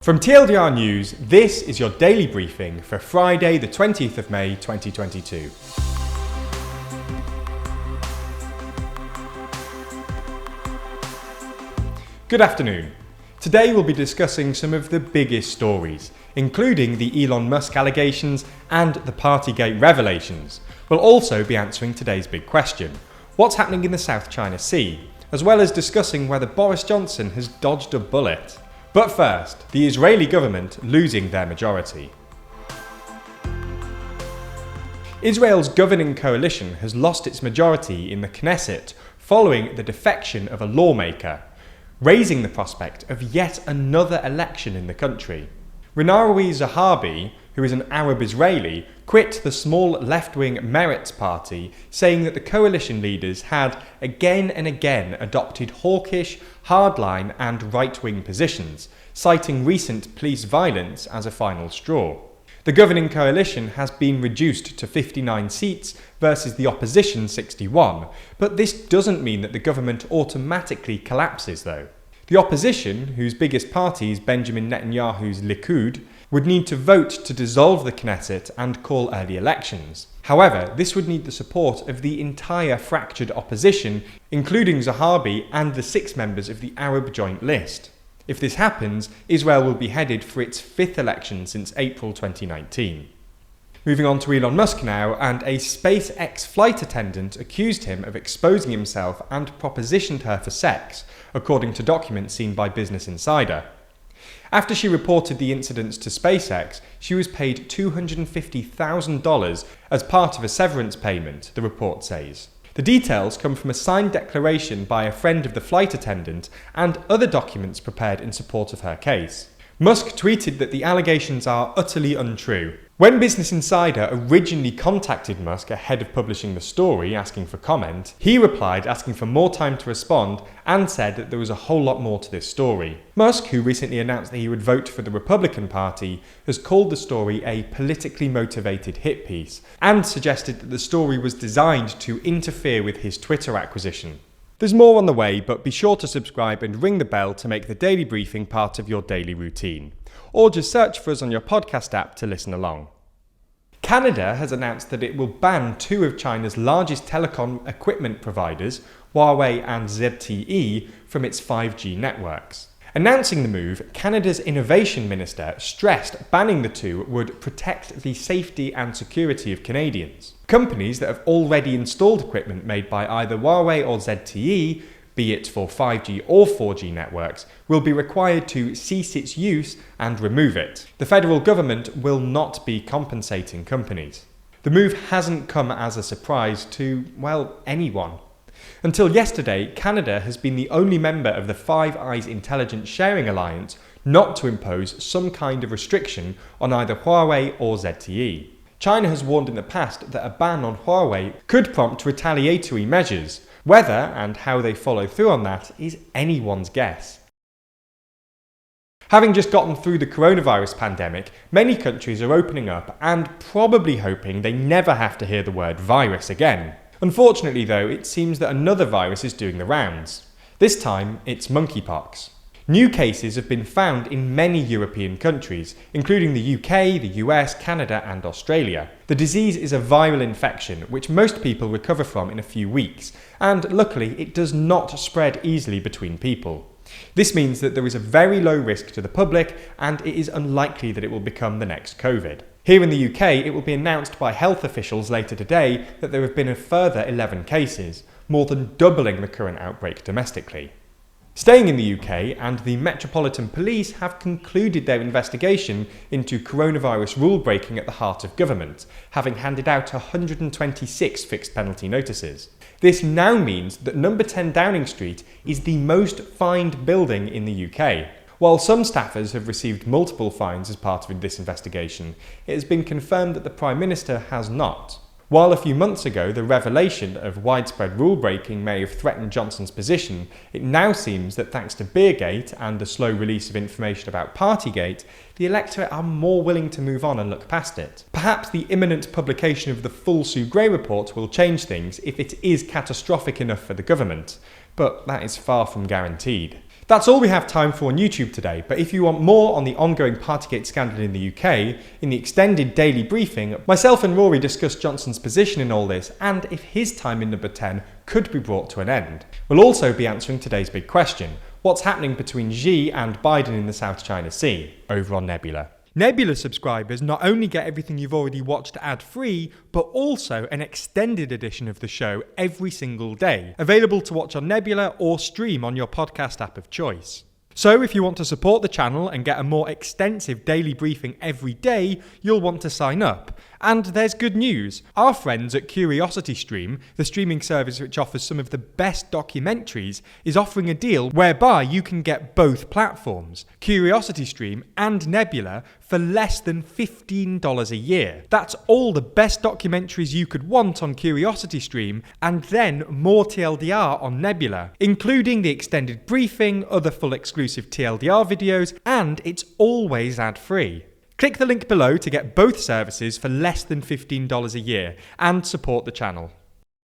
From TLDR News, this is your daily briefing for Friday the 20th of May 2022. Good afternoon. Today we'll be discussing some of the biggest stories, including the Elon Musk allegations and the Partygate revelations. We'll also be answering today's big question: what's happening in the South China Sea, as well as discussing whether Boris Johnson has dodged a bullet. But first, the Israeli government losing their majority. Israel's governing coalition has lost its majority in the Knesset following the defection of a lawmaker, raising the prospect of yet another election in the country. Renawi Zahabi, who is an Arab Israeli, quit the small left-wing Meretz party, saying that the coalition leaders had again and again adopted hawkish, hardline and right-wing positions, citing recent police violence as a final straw. The governing coalition has been reduced to 59 seats versus the opposition 61, but this doesn't mean that the government automatically collapses though. The opposition, whose biggest party is Benjamin Netanyahu's Likud, would need to vote to dissolve the Knesset and call early elections. However, this would need the support of the entire fractured opposition, including Zahabi and the 6 members of the Arab Joint List. If this happens, Israel will be headed for its 5th election since April 2019. Moving on to Elon Musk now, and a SpaceX flight attendant accused him of exposing himself and propositioned her for sex, according to documents seen by Business Insider. After she reported the incidents to SpaceX, she was paid $250,000 as part of a severance payment, the report says. The details come from a signed declaration by a friend of the flight attendant and other documents prepared in support of her case. Musk tweeted that the allegations are utterly untrue. When Business Insider originally contacted Musk ahead of publishing the story asking for comment, he replied asking for more time to respond and said that there was a whole lot more to this story. Musk, who recently announced that he would vote for the Republican Party, has called the story a politically motivated hit piece and suggested that the story was designed to interfere with his Twitter acquisition. There's more on the way, but be sure to subscribe and ring the bell to make the daily briefing part of your daily routine. Or just search for us on your podcast app to listen along. Canada has announced that it will ban 2 of China's largest telecom equipment providers, Huawei and ZTE, from its 5G networks. Announcing the move, Canada's Innovation Minister stressed banning the 2 would protect the safety and security of Canadians. Companies that have already installed equipment made by either Huawei or ZTE, be it for 5G or 4G networks, will be required to cease its use and remove it. The federal government will not be compensating companies. The move hasn't come as a surprise to, well, anyone. Until yesterday, Canada has been the only member of the Five Eyes Intelligence Sharing Alliance not to impose some kind of restriction on either Huawei or ZTE. China has warned in the past that a ban on Huawei could prompt retaliatory measures. Whether and how they follow through on that is anyone's guess. Having just gotten through the coronavirus pandemic, many countries are opening up and probably hoping they never have to hear the word virus again. Unfortunately though, it seems that another virus is doing the rounds. This time, it's monkeypox. New cases have been found in many European countries, including the UK, the US, Canada and Australia. The disease is a viral infection, which most people recover from in a few weeks, and luckily it does not spread easily between people. This means that there is a very low risk to the public, and it is unlikely that it will become the next COVID. Here in the UK, it will be announced by health officials later today that there have been a further 11 cases, more than doubling the current outbreak domestically. Staying in the UK, and the Metropolitan Police have concluded their investigation into coronavirus rule breaking at the heart of government, having handed out 126 fixed penalty notices. This now means that number 10 Downing Street is the most fined building in the UK. While some staffers have received multiple fines as part of this investigation, it has been confirmed that the Prime Minister has not. While a few months ago the revelation of widespread rule-breaking may have threatened Johnson's position, it now seems that thanks to Beergate and the slow release of information about Partygate, the electorate are more willing to move on and look past it. Perhaps the imminent publication of the full Sue Gray report will change things if it is catastrophic enough for the government, but that is far from guaranteed. That's all we have time for on YouTube today, but if you want more on the ongoing Partygate scandal in the UK, in the extended daily briefing, myself and Rory discuss Johnson's position in all this and if his time in number 10 could be brought to an end. We'll also be answering today's big question: what's happening between Xi and Biden in the South China Sea, over on Nebula. Nebula subscribers not only get everything you've already watched ad-free, but also an extended edition of the show every single day, available to watch on Nebula or stream on your podcast app of choice. So if you want to support the channel and get a more extensive daily briefing every day, you'll want to sign up. And there's good news. Our friends at CuriosityStream, the streaming service which offers some of the best documentaries, is offering a deal whereby you can get both platforms, CuriosityStream and Nebula, for less than $15 a year. That's all the best documentaries you could want on CuriosityStream, and then more TLDR on Nebula, including the extended briefing, other full exclusive TLDR videos, and it's always ad-free. Click the link below to get both services for less than $15 a year and support the channel.